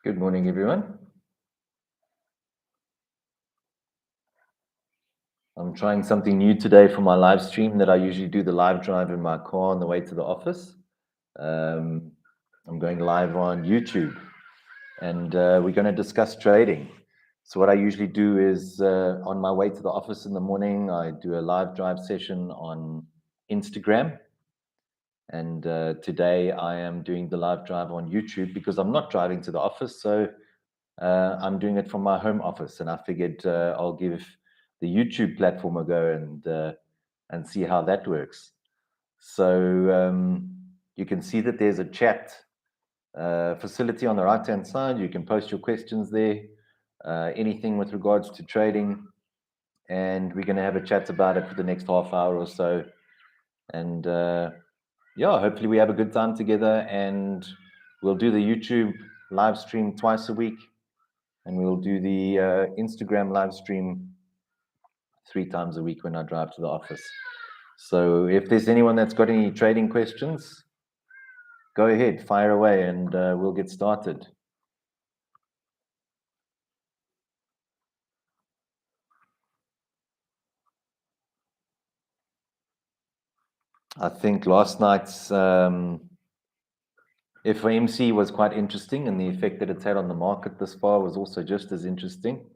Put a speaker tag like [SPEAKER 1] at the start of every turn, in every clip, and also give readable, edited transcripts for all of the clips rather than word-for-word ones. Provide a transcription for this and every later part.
[SPEAKER 1] Good morning, everyone. I'm trying something new today for my live stream that I usually do the live drive in my car on the way to the office. I'm going live on YouTube and we're going to discuss trading. So what I usually do is on my way to the office in the morning, I do a live drive session on Instagram. And today I am doing the live drive on YouTube because I'm not driving to the office. So I'm doing it from my home office, and I figured I'll give the YouTube platform a go and see how that works. So you can see that there's a chat facility on the right-hand side. You can post your questions there, anything with regards to trading, and we're going to have a chat about it for the next half hour or so. And yeah, hopefully we have a good time together, and we'll do the YouTube live stream twice a week. And we'll do the Instagram live stream 3 times a week when I drive to the office. So if there's anyone that's got any trading questions, go ahead, fire away, and we'll get started. I think last night's FOMC was quite interesting, and the effect that it's had on the market this far was also just as interesting.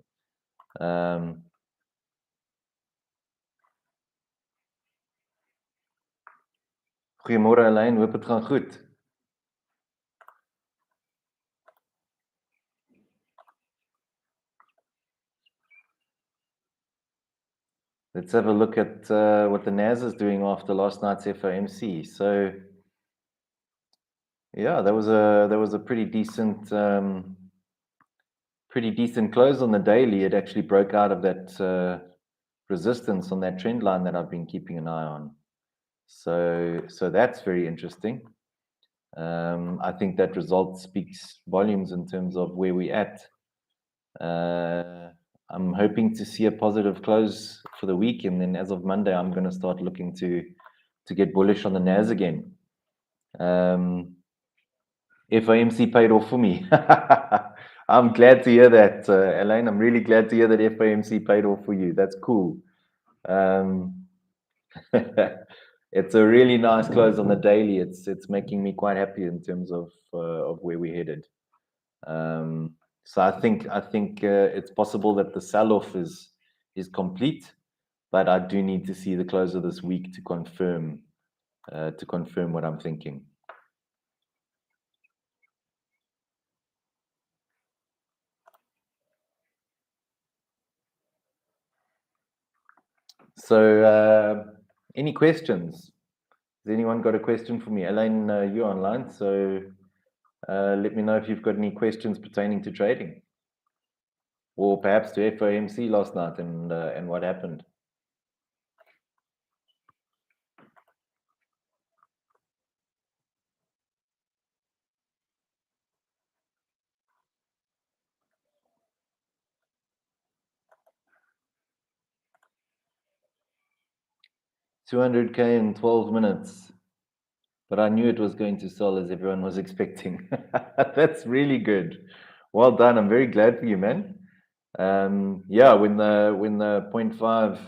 [SPEAKER 1] Goeiemôre Alain, hoop dit gaan goed. Let's have a look at what the NAS is doing after last night's FOMC. So yeah, that was a pretty decent close on the daily. It actually broke out of that resistance on that trend line that I've been keeping an eye on. So that's very interesting. I think that result speaks volumes in terms of where we're at. I'm hoping to see a positive close for the week, and then as of Monday, I'm going to start looking to get bullish on the NAS again. FOMC paid off for me. I'm glad to hear that, Elaine. I'm really glad to hear that FOMC paid off for you. That's cool. It's a really nice close on the daily. It's making me quite happy in terms of where we're headed. So I think it's possible that the sell-off is complete, but I do need to see the close of this week to confirm what I'm thinking. So any questions? Has anyone got a question for me? Elaine, you're online, so let me know if you've got any questions pertaining to trading, or perhaps to FOMC last night and what happened. $200K in 12 minutes. But I knew it was going to sell as everyone was expecting. That's really good. Well done. I'm very glad for you, man. Yeah, when the 0.5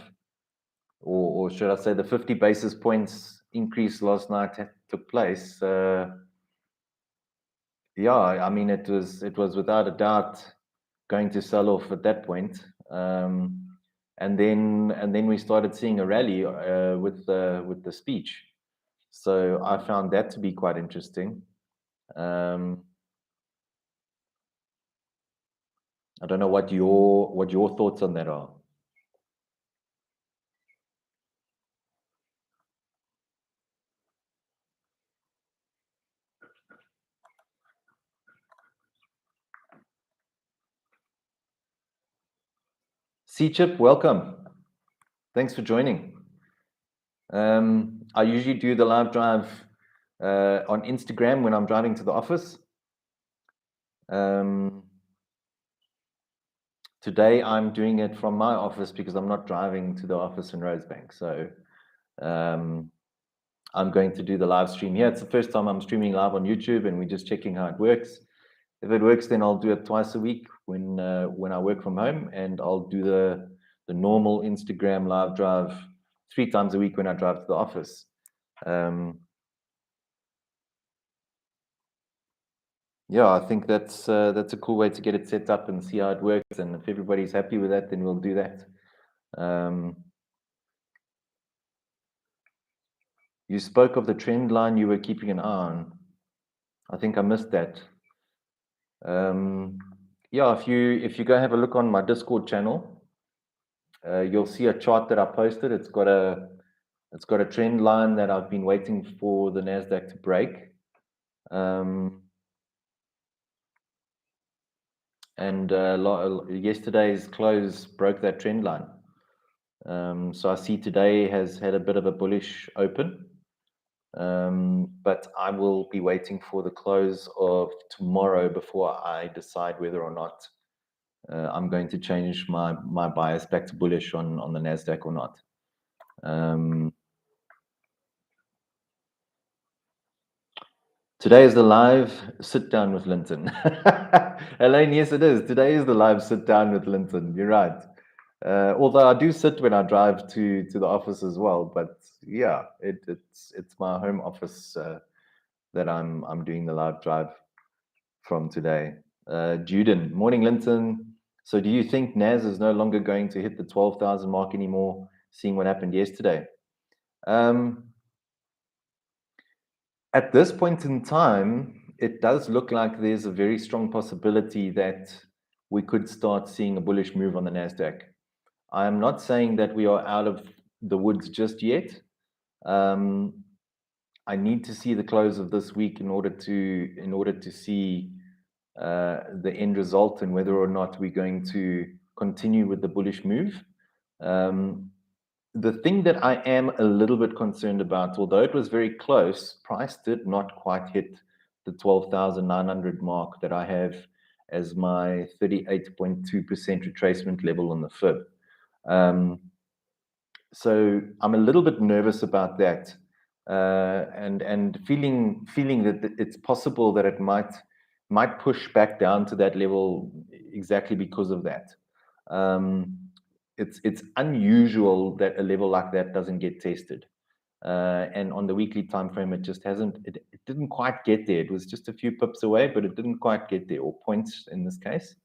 [SPEAKER 1] or should I say the 50 basis points increase last night took place, yeah, I mean it was without a doubt going to sell off at that point. And then we started seeing a rally with the speech. So I found that to be quite interesting. I don't know what your thoughts on that are. C-Chip, welcome. Thanks for joining. I usually do the live drive on Instagram when I'm driving to the office. Today I'm doing it from my office because I'm not driving to the office in Rosebank. So I'm going to do the live stream here. It's the first time I'm streaming live on YouTube, and we're just checking how it works. If it works, then I'll do it twice a week when I work from home, and I'll do the normal Instagram live drive 3 times a week when I drive to the office. Yeah, I think that's a cool way to get it set up and see how it works. And if everybody's happy with that, then we'll do that. You spoke of the trend line you were keeping an eye on. I think I missed that. Yeah, if you go have a look on my Discord channel, you'll see a chart that I posted. It's got a trend line that I've been waiting for the Nasdaq to break. And yesterday's close broke that trend line. So I see today has had a bit of a bullish open, but I will be waiting for the close of tomorrow before I decide whether or not I'm going to change my bias back to bullish on the Nasdaq or not. Today is the live sit down with Linton. Elaine, yes, it is. Today is the live sit down with Linton. You're right. Although I do sit when I drive to the office as well, but yeah, it's my home office that I'm doing the live drive from today. Juden, morning, Linton. So, do you think NAS is no longer going to hit the 12,000 mark anymore? Seeing what happened yesterday. At this point in time, it does look like there's a very strong possibility that we could start seeing a bullish move on the Nasdaq. I am not saying that we are out of the woods just yet. I need to see the close of this week in order to see the end result and whether or not we're going to continue with the bullish move. The thing that I am a little bit concerned about, although it was very close, price did not quite hit the 12,900 mark that I have as my 38.2% retracement level on the fib. So I'm a little bit nervous about that, and feeling that it's possible that it might push back down to that level exactly because of that. It's unusual that a level like that doesn't get tested, and on the weekly time frame, it just hasn't. It didn't quite get there. It was just a few pips away, but it didn't quite get there, or points in this case.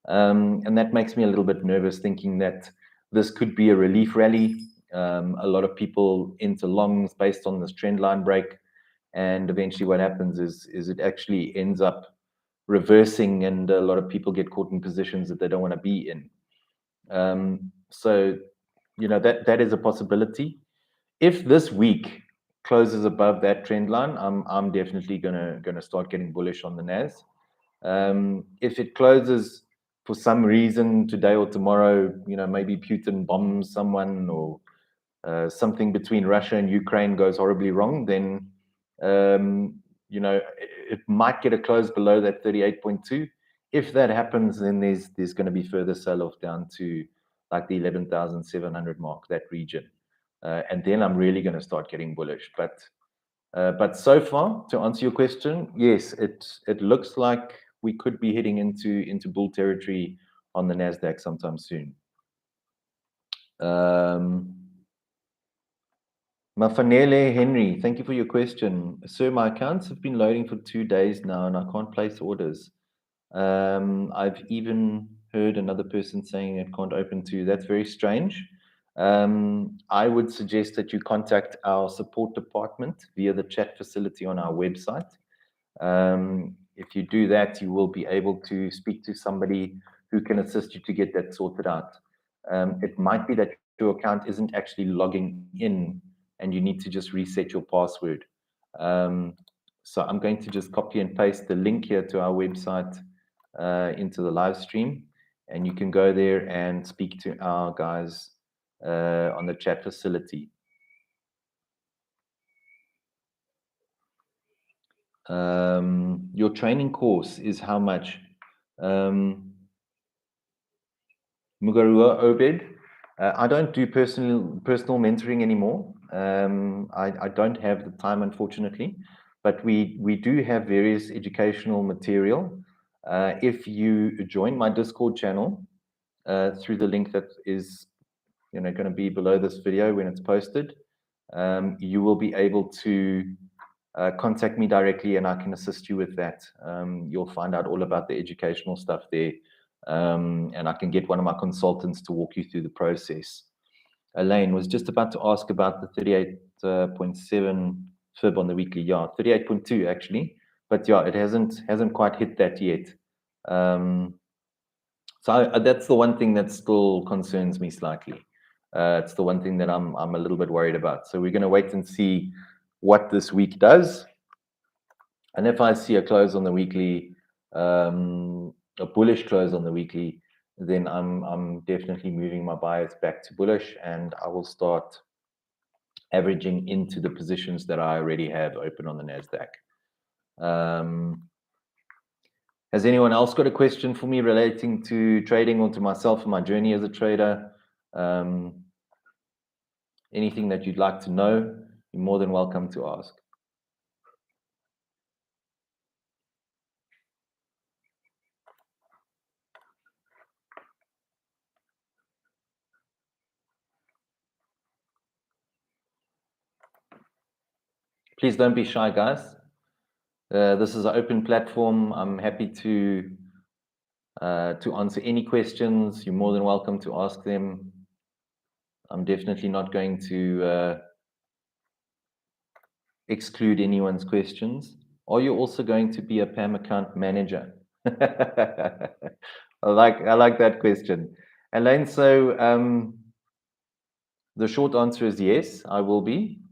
[SPEAKER 1] And that makes me a little bit nervous, thinking that this could be a relief rally. A lot of people enter longs based on this trend line break, and eventually what happens is it actually ends up reversing, and a lot of people get caught in positions that they don't want to be in. So, that is a possibility. If this week closes above that trend line, I'm definitely gonna start getting bullish on the NAS. If it closes for some reason today or tomorrow, maybe Putin bombs someone, or something between Russia and Ukraine goes horribly wrong, then it might get a close below that 38.2. If that happens, then there's going to be further sell-off down to like the 11,700 mark, that region, and then I'm really going to start getting bullish. But so far, to answer your question, yes, it looks like we could be heading into bull territory on the Nasdaq sometime soon. Mafanele Henry, thank you for your question. Sir, my accounts have been loading for 2 days now, and I can't place orders. I've even heard another person saying it can't open too. That's very strange. I would suggest that you contact our support department via the chat facility on our website. If you do that, you will be able to speak to somebody who can assist you to get that sorted out. It might be that your account isn't actually logging in, and you need to just reset your password. So I'm going to just copy and paste the link here to our website into the live stream, and you can go there and speak to our guys on the chat facility. Your training course is how much? Mugarua Obed, I don't do personal mentoring anymore. I don't have the time, unfortunately, but we do have various educational material. If you join my Discord channel through the link that is going to be below this video when it's posted, you will be able to contact me directly and I can assist you with that. You'll find out all about the educational stuff there, and I can get one of my consultants to walk you through the process. Elaine was just about to ask about the 38.7 fib on the weekly. Yeah, 38.2 actually, but yeah, it hasn't quite hit that yet. So that's the one thing that still concerns me slightly. It's the one thing that I'm a little bit worried about. So we're going to wait and see what this week does. And if I see a close on the weekly, a bullish close on the weekly, then I'm definitely moving my bias back to bullish, and I will start averaging into the positions that I already have open on the NASDAQ. Has anyone else got a question for me relating to trading or to myself and my journey as a trader? Anything that you'd like to know, you're more than welcome to ask. Please don't be shy, guys. This is an open platform. I'm happy to answer any questions. You're more than welcome to ask them. I'm definitely not going to exclude anyone's questions. Are you also going to be a PAMM account manager? I like that question. Elaine, so the short answer is yes, I will be.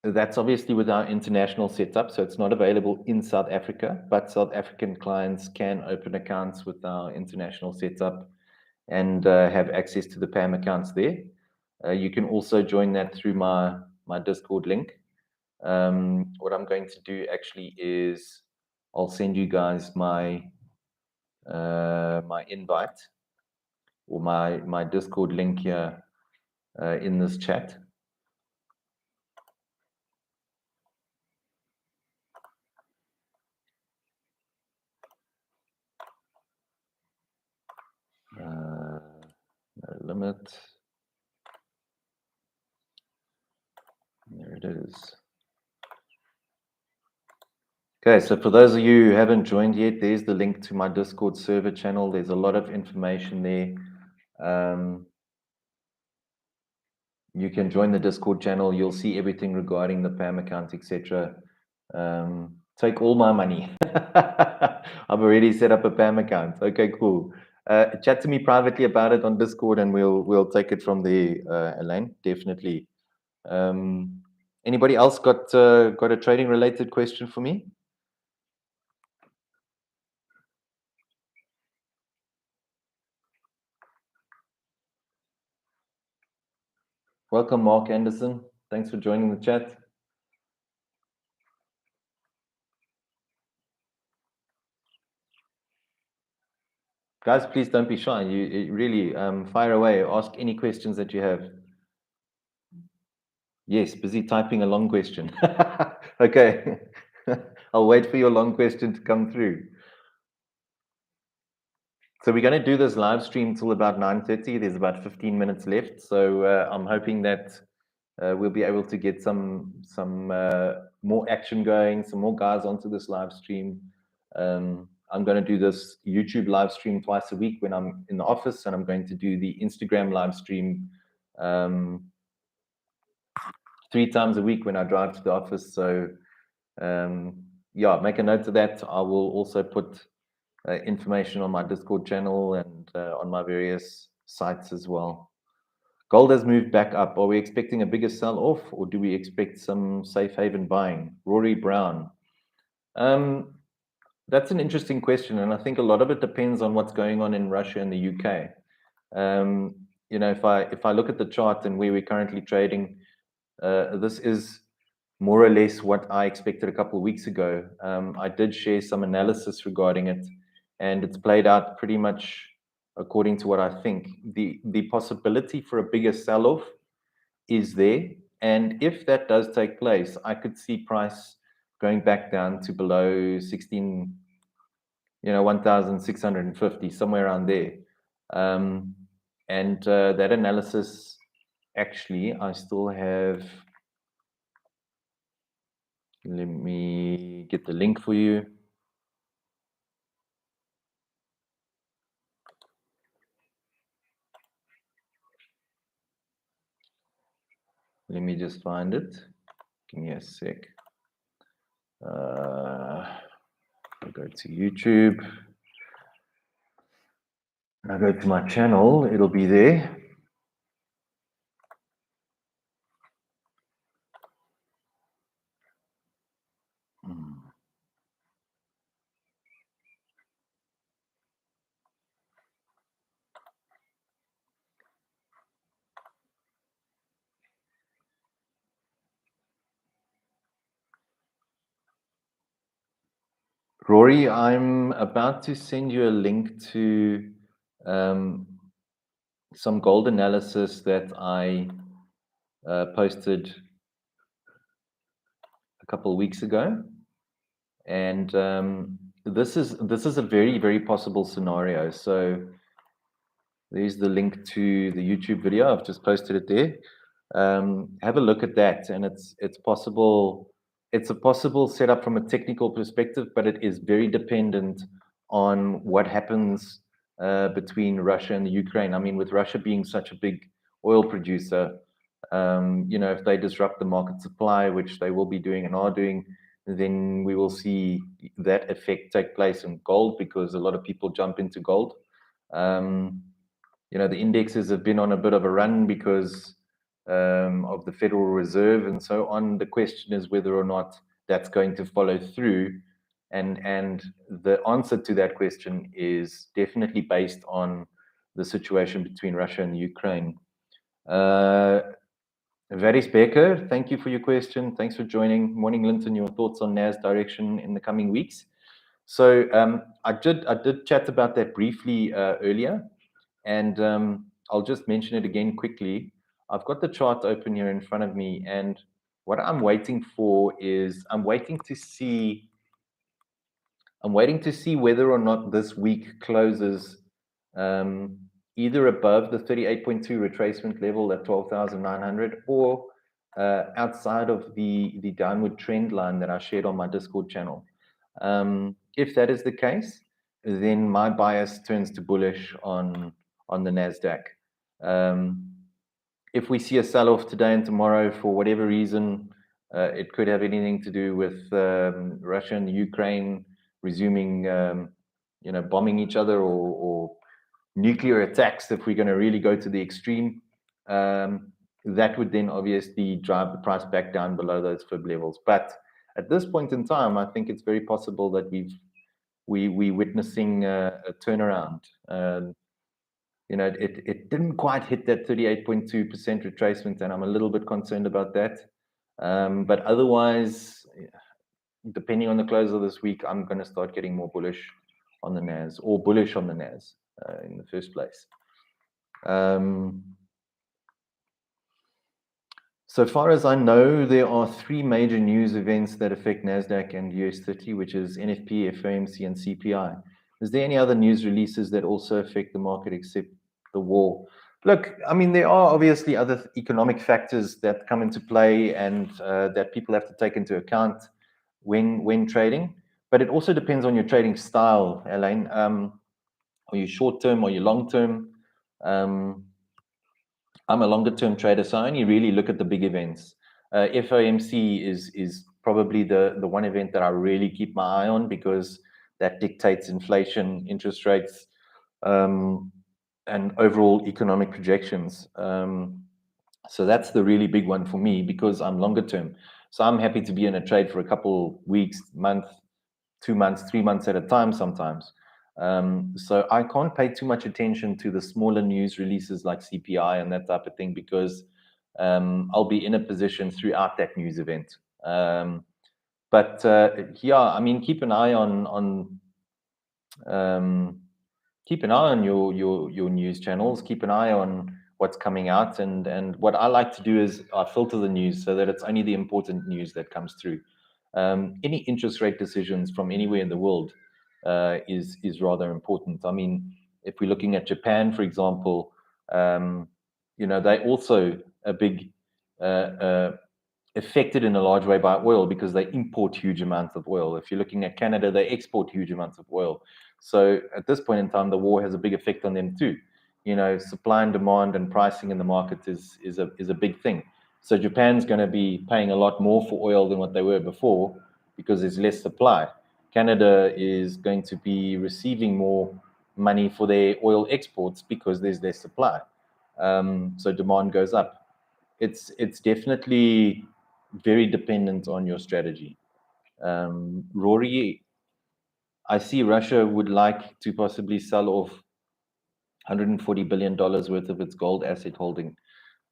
[SPEAKER 1] That's obviously with our international setup, so it's not available in South Africa, but South African clients can open accounts with our international setup and have access to the PAM accounts there. You can also join that through my Discord link. What I'm going to do actually is I'll send you guys my my invite or my Discord link here in this chat. No limit. There it is. Okay, so for those of you who haven't joined yet, there's the link to my Discord server channel. There's a lot of information there. You can join the Discord channel. You'll see everything regarding the PAM account, etc. Take all my money. I've already set up a PAM account. Okay, cool. Chat to me privately about it on Discord, and we'll take it from there, Elaine. Definitely. Anybody else got a trading related question for me? Welcome, Mark Anderson. Thanks for joining the chat. Guys, please don't be shy. You really fire away. Ask any questions that you have. Yes, busy typing a long question. Okay. I'll wait for your long question to come through. So we're going to do this live stream till about 9:30. There's about 15 minutes left. So I'm hoping that we'll be able to get some more action going, some more guys onto this live stream. I'm going to do this YouTube live stream twice a week when I'm in the office, and I'm going to do the Instagram live stream 3 times a week when I drive to the office. So yeah, make a note of that. I will also put information on my Discord channel and on my various sites as well. Gold has moved back up. Are we expecting a bigger sell-off, or do we expect some safe haven buying? Rory Brown. That's an interesting question, and I think a lot of it depends on what's going on in Russia and the UK. You know, if I look at the chart and where we're currently trading, this is more or less what I expected a couple of weeks ago. I did share some analysis regarding it, and it's played out pretty much according to what I think. The possibility for a bigger sell-off is there, and if that does take place, I could see price going back down to below 16, 1,650, somewhere around there. And that analysis, actually, I still have. Let me get the link for you. Let me just find it. Give me a sec. I'll go to YouTube. And I go to my channel, it'll be there. Rory, I'm about to send you a link to some gold analysis that I posted a couple of weeks ago, and this is a very, very possible scenario. So there's the link to the YouTube video. I've just posted it there. Have a look at that, and it's possible. It's a possible setup from a technical perspective, but it is very dependent on what happens between Russia and the Ukraine. I mean, with Russia being such a big oil producer, if they disrupt the market supply, which they will be doing and are doing, then we will see that effect take place in gold, because a lot of people jump into gold. The indexes have been on a bit of a run because of the Federal Reserve and so on. The question is whether or not that's going to follow through. And the answer to that question is definitely based on the situation between Russia and Ukraine. Varis Becker, thank you for your question. Thanks for joining. Morning, Linton. Your thoughts on NAS direction in the coming weeks? So I did chat about that briefly earlier, and I'll just mention it again quickly. I've got the chart open here in front of me, and what I'm waiting for is I'm waiting to see whether or not this week closes either above the 38.2 retracement level at 12,900, or outside of the downward trend line that I shared on my Discord channel. If that is the case, then my bias turns to bullish on the Nasdaq. If we see a sell-off today and tomorrow for whatever reason, it could have anything to do with Russia and Ukraine resuming, bombing each other, or nuclear attacks. If we're going to really go to the extreme, that would then obviously drive the price back down below those fib levels. But at this point in time, I think it's very possible that we're witnessing a turnaround. It didn't quite hit that 38.2% retracement, and I'm a little bit concerned about that. But otherwise, depending on the close of this week, I'm going to start getting more bullish on the NAS, or bullish on the NAS in the first place. So far as I know, there are three major news events that affect NASDAQ and US 30, which is NFP, FOMC, and CPI. Is there any other news releases that also affect the market except the war? Look, I mean, there are obviously other economic factors that come into play and that people have to take into account when trading. But it also depends on your trading style, Elaine. Are you short-term or you long-term? I'm a longer-term trader, so I only really look at the big events. FOMC is probably the one event that I really keep my eye on, because that dictates inflation, interest rates, and overall economic projections. So that's the really big one for me, because I'm longer term. So I'm happy to be in a trade for a couple weeks, month, 2 months, 3 months at a time sometimes. So I can't pay too much attention to the smaller news releases like CPI and that type of thing, because I'll be in a position throughout that news event. But yeah, I mean, keep an eye on your news channels. Keep an eye on what's coming out, and what I like to do is I filter the news so that it's only the important news that comes through. any interest rate decisions from anywhere in the world is rather important. I mean, if we're looking at Japan, for example, they also a big affected in a large way by oil because they import huge amounts of oil. If you're looking at Canada, they export huge amounts of oil. So at this point in time, the war has a big effect on them too. Supply and demand and pricing in the market is a big thing. So Japan's going to be paying a lot more for oil than what they were before because there's less supply. Canada is going to be receiving more money for their oil exports because there's less supply. So demand goes up. It's definitely very dependent on your strategy. Rory, I see Russia would like to possibly sell off $140 billion worth of its gold asset holding.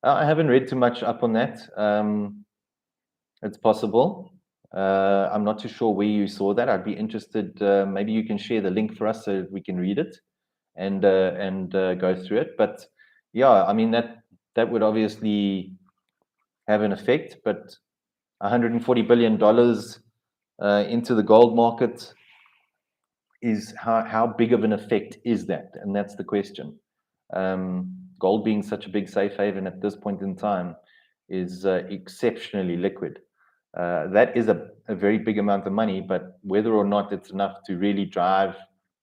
[SPEAKER 1] I haven't read too much up on that. It's possible. I'm not too sure where you saw that. I'd be interested. Maybe you can share the link for us so we can read it and go through it. But yeah, I mean that would obviously have an effect. But $140 billion into the gold market is how big of an effect is that? And that's the question. Gold being such a big safe haven at this point in time is exceptionally liquid. That is a very big amount of money, but whether or not it's enough to really drive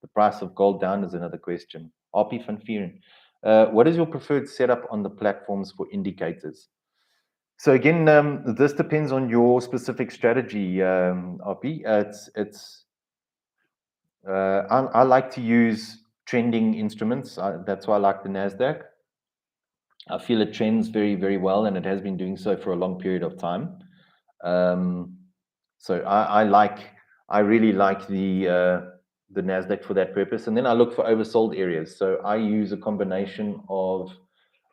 [SPEAKER 1] the price of gold down is another question. RP van Vieren, what is your preferred setup on the platforms for indicators? So again, this depends on your specific strategy, RP. I like to use trending instruments. That's why I like the NASDAQ. I feel it trends very, very well, and it has been doing so for a long period of time. So I really like the NASDAQ for that purpose. And then I look for oversold areas. So I use a combination of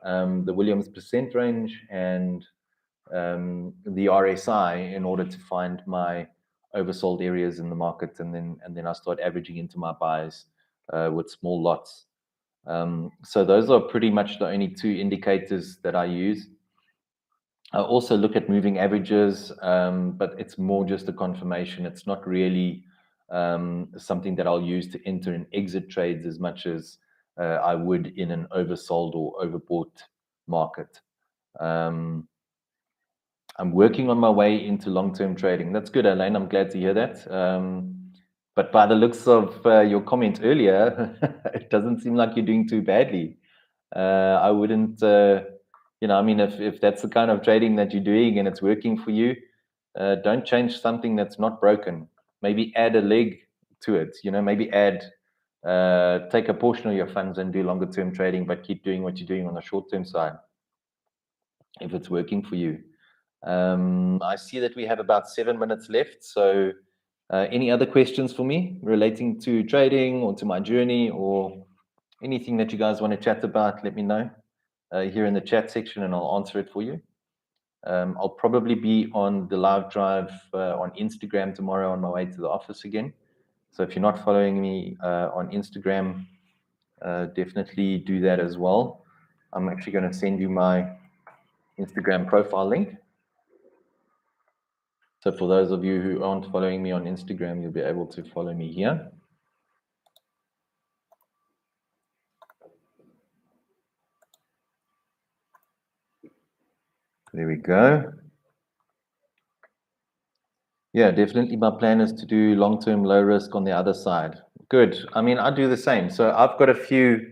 [SPEAKER 1] the Williams percent range and the RSI in order to find my oversold areas in the market, and then I start averaging into my buys with small lots. So those are pretty much the only two indicators that I use. I also look at moving averages, but it's more just a confirmation. It's not really something that I'll use to enter and exit trades as much as I would in an oversold or overbought market. I'm working on my way into long-term trading. That's good, Elaine. I'm glad to hear that. But by the looks of your comment earlier, it doesn't seem like you're doing too badly. I wouldn't, I mean, if that's the kind of trading that you're doing and it's working for you, don't change something that's not broken. Maybe add a leg to it. Maybe take a portion of your funds and do longer-term trading, but keep doing what you're doing on the short-term side if it's working for you. I see that we have about 7 minutes left. So any other questions for me relating to trading or to my journey or anything that you guys want to chat about, let me know here in the chat section and I'll answer it for you. I'll probably be on the live drive on Instagram tomorrow on my way to the office again. So if you're not following me on Instagram, definitely do that as well. I'm actually going to send you my Instagram profile link. So for those of you who aren't following me on Instagram, you'll be able to follow me here. There we go. Yeah, definitely my plan is to do long-term low risk on the other side. Good. I mean, I do the same. So I've got a few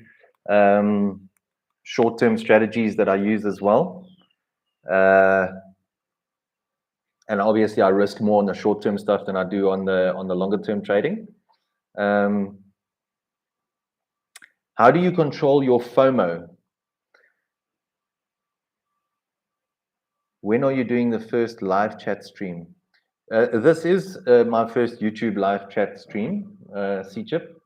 [SPEAKER 1] short-term strategies that I use as well. And obviously I risk more on the short-term stuff than I do on the longer-term trading. How do you control your FOMO? When are you doing the first live chat stream? This is my first YouTube live chat stream, C-Chip.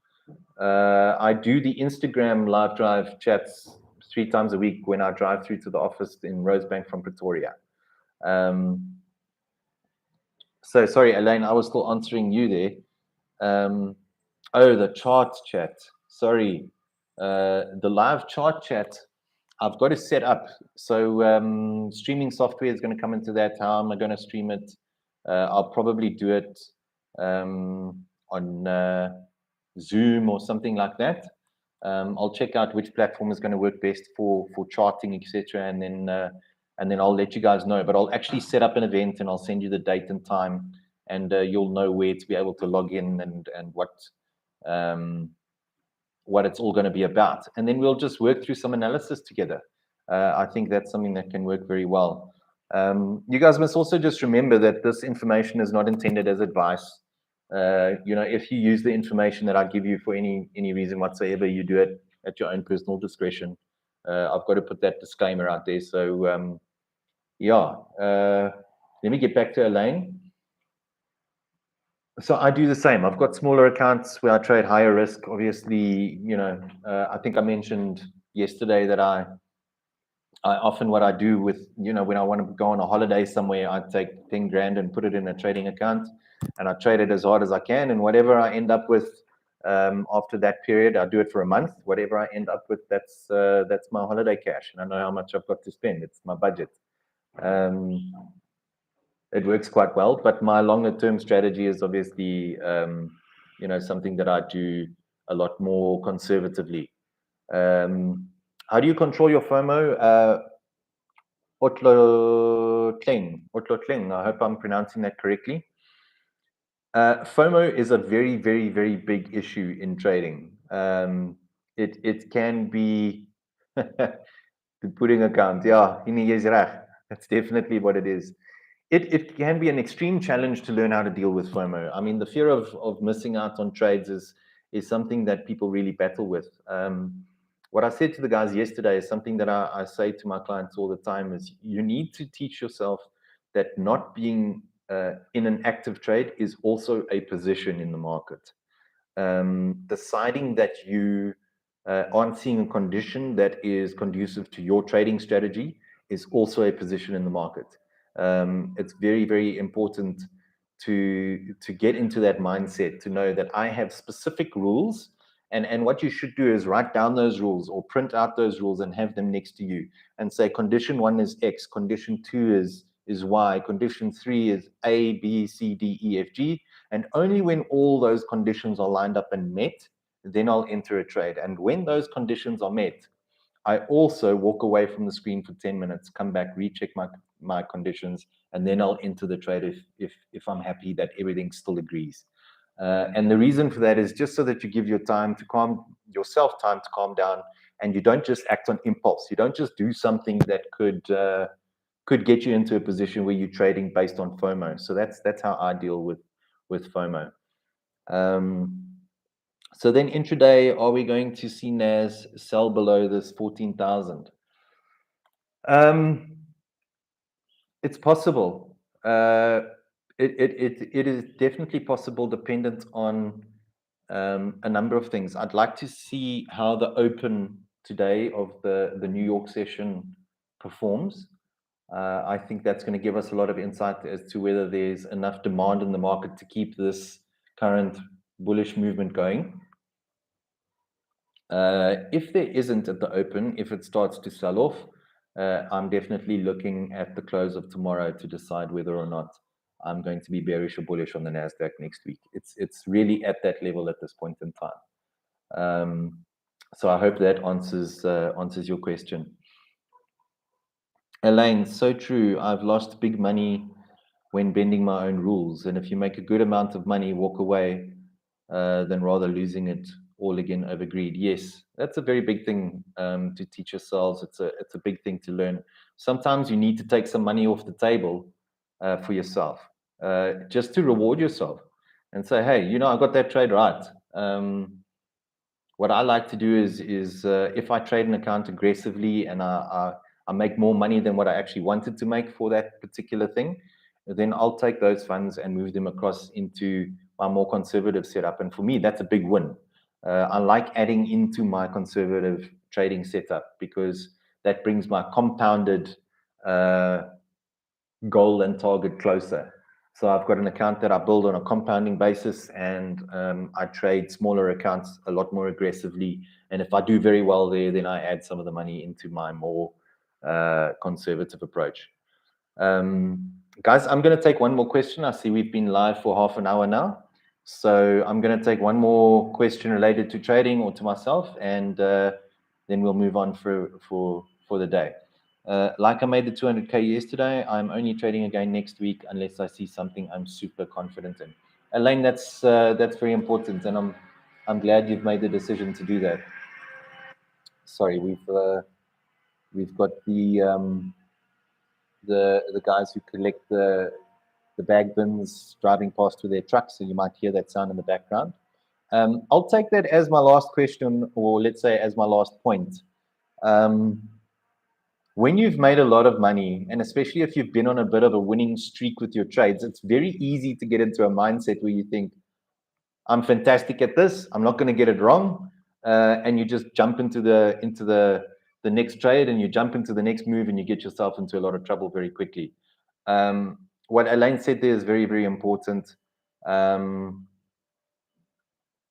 [SPEAKER 1] I do the Instagram live drive chats 3 times a week when I drive through to the office in Rosebank from Pretoria. So sorry, Elaine, I was still answering you there. Oh, the chart chat. Sorry. The live chart chat, I've got to set up. So streaming software is going to come into that. How am I going to stream it? I'll probably do it on Zoom or something like that. I'll check out which platform is going to work best for charting, etc., and then I'll let you guys know. But I'll actually set up an event and I'll send you the date and time, and you'll know where to be able to log in and what it's all going to be about. And then we'll just work through some analysis together. I think that's something that can work very well. You guys must also just remember that this information is not intended as advice. If you use the information that I give you for any reason whatsoever, you do it at your own personal discretion. I've got to put that disclaimer out there. So, let me get back to Elaine. So I do the same. I've got smaller accounts where I trade higher risk. Obviously, I think I mentioned yesterday that I often, what I do with, when I want to go on a holiday somewhere, I take 10 grand and put it in a trading account and I trade it as hard as I can. And whatever I end up with after that period, I do it for a month. Whatever I end up with, that's my holiday cash. And I know how much I've got to spend. It's my budget. It works quite well, but my longer term strategy is obviously, something that I do a lot more conservatively. How do you control your FOMO? Otlo Tleng, I hope I'm pronouncing that correctly. FOMO is a very, very, very big issue in trading. It can be the pudding account. Yeah, that's definitely what it is. It can be an extreme challenge to learn how to deal with FOMO. I mean, the fear of missing out on trades is something that people really battle with. What I said to the guys yesterday is something that I say to my clients all the time is you need to teach yourself that not being in an active trade is also a position in the market. Deciding that you aren't seeing a condition that is conducive to your trading strategy is also a position in the market. It's very, very important to get into that mindset, to know that I have specific rules, and what you should do is write down those rules or print out those rules and have them next to you and say condition 1 is X, condition 2 is Y, condition 3 is A, B, C, D, E, F, G, and only when all those conditions are lined up and met, then I'll enter a trade. And when those conditions are met, I also walk away from the screen for 10 minutes, come back, recheck my conditions, and then I'll enter the trade if I'm happy that everything still agrees. And the reason for that is just so that you give yourself time to calm down, and you don't just act on impulse. You don't just do something that could get you into a position where you're trading based on FOMO. So that's how I deal with FOMO. So then intraday, are we going to see NAS sell below this 14,000? It's possible. It is definitely possible, dependent on a number of things. I'd like to see how the open today of the New York session performs. I think that's going to give us a lot of insight as to whether there's enough demand in the market to keep this current bullish movement going. If there isn't at the open, if it starts to sell off, I'm definitely looking at the close of tomorrow to decide whether or not I'm going to be bearish or bullish on the NASDAQ next week. It's really at that level at this point in time. So I hope that answers your question. Elaine, so true. I've lost big money when bending my own rules. And if you make a good amount of money, walk away, than rather losing it all again over greed. Yes, that's a very big thing to teach yourselves. It's a big thing to learn. Sometimes you need to take some money off the table for yourself, just to reward yourself and say, hey, I got that trade right. What I like to do is if I trade an account aggressively and I make more money than what I actually wanted to make for that particular thing, then I'll take those funds and move them across into my more conservative setup. And for me, that's a big win. I like adding into my conservative trading setup because that brings my compounded goal and target closer. So I've got an account that I build on a compounding basis, and I trade smaller accounts a lot more aggressively. And if I do very well there, then I add some of the money into my more conservative approach. Guys, I'm going to take one more question. I see we've been live for half an hour now. So I'm going to take one more question related to trading or to myself, and then we'll move on for the day. Like I made the 200K yesterday, I'm only trading again next week unless I see something I'm super confident in. Elaine, that's very important, and I'm glad you've made the decision to do that. Sorry, we've got the guys who collect the bag bins driving past with their trucks, so you might hear that sound in the background. I'll take that as my last question, or let's say as my last point. When you've made a lot of money, and especially if you've been on a bit of a winning streak with your trades, it's very easy to get into a mindset where you think, I'm fantastic at this, I'm not going to get it wrong, and you just jump into the next trade, and you jump into the next move, and you get yourself into a lot of trouble very quickly. What Elaine said there is very, very important.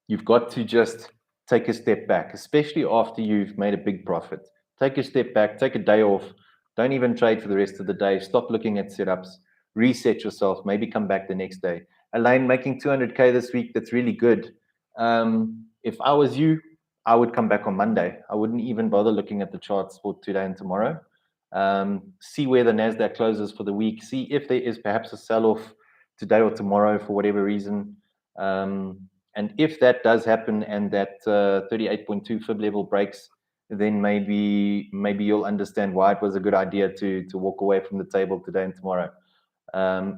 [SPEAKER 1] You've got to just take a step back, especially after you've made a big profit. Take a step back, take a day off. Don't even trade for the rest of the day. Stop looking at setups. Reset yourself. Maybe come back the next day. Elaine, making 200K this week, that's really good. If I was you, I would come back on Monday. I wouldn't even bother looking at the charts for today and tomorrow. See where the NASDAQ closes for the week. See if there is perhaps a sell-off today or tomorrow for whatever reason. And if that does happen and that 38.2 fib level breaks, then maybe you'll understand why it was a good idea to walk away from the table today and tomorrow.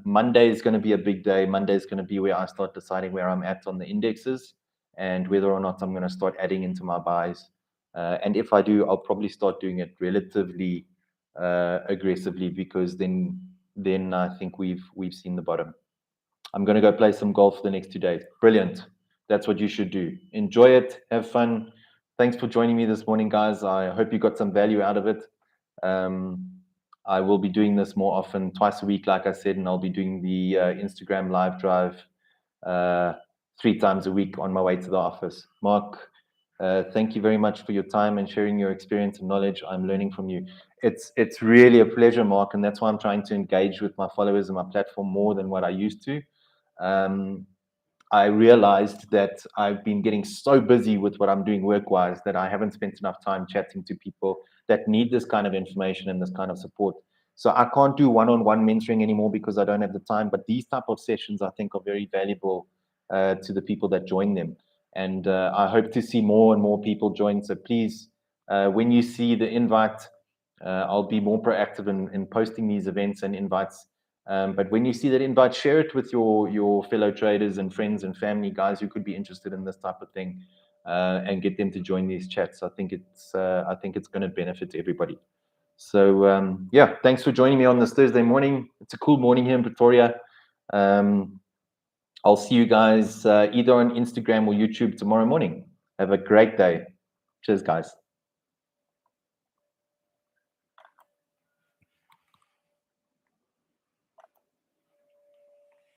[SPEAKER 1] Monday is going to be a big day. Monday is going to be where I start deciding where I'm at on the indexes and whether or not I'm going to start adding into my buys. And if I do, I'll probably start doing it relatively aggressively, because then I think we've seen the bottom. I'm going to go play some golf the next 2 days. Brilliant. That's what you should do. Enjoy it. Have fun. Thanks for joining me this morning, guys. I hope you got some value out of it. I will be doing this more often, twice a week, like I said, and I'll be doing the Instagram live drive 3 times a week on my way to the office. Mark, thank you very much for your time and sharing your experience and knowledge. I'm learning from you. It's really a pleasure, Mark, and that's why I'm trying to engage with my followers and my platform more than what I used to. I realized that I've been getting so busy with what I'm doing work-wise that I haven't spent enough time chatting to people that need this kind of information and this kind of support. So I can't do one-on-one mentoring anymore because I don't have the time. But these type of sessions, I think, are very valuable to the people that join them. And I hope to see more and more people join. So please, when you see the invite, I'll be more proactive in posting these events and invites. But when you see that invite, share it with your fellow traders and friends and family, guys who could be interested in this type of thing, and get them to join these chats. I think it's going to benefit everybody. So yeah, thanks for joining me on this Thursday morning. It's a cool morning here in Pretoria. I'll see you guys either on Instagram or YouTube tomorrow morning. Have a great day. Cheers, guys.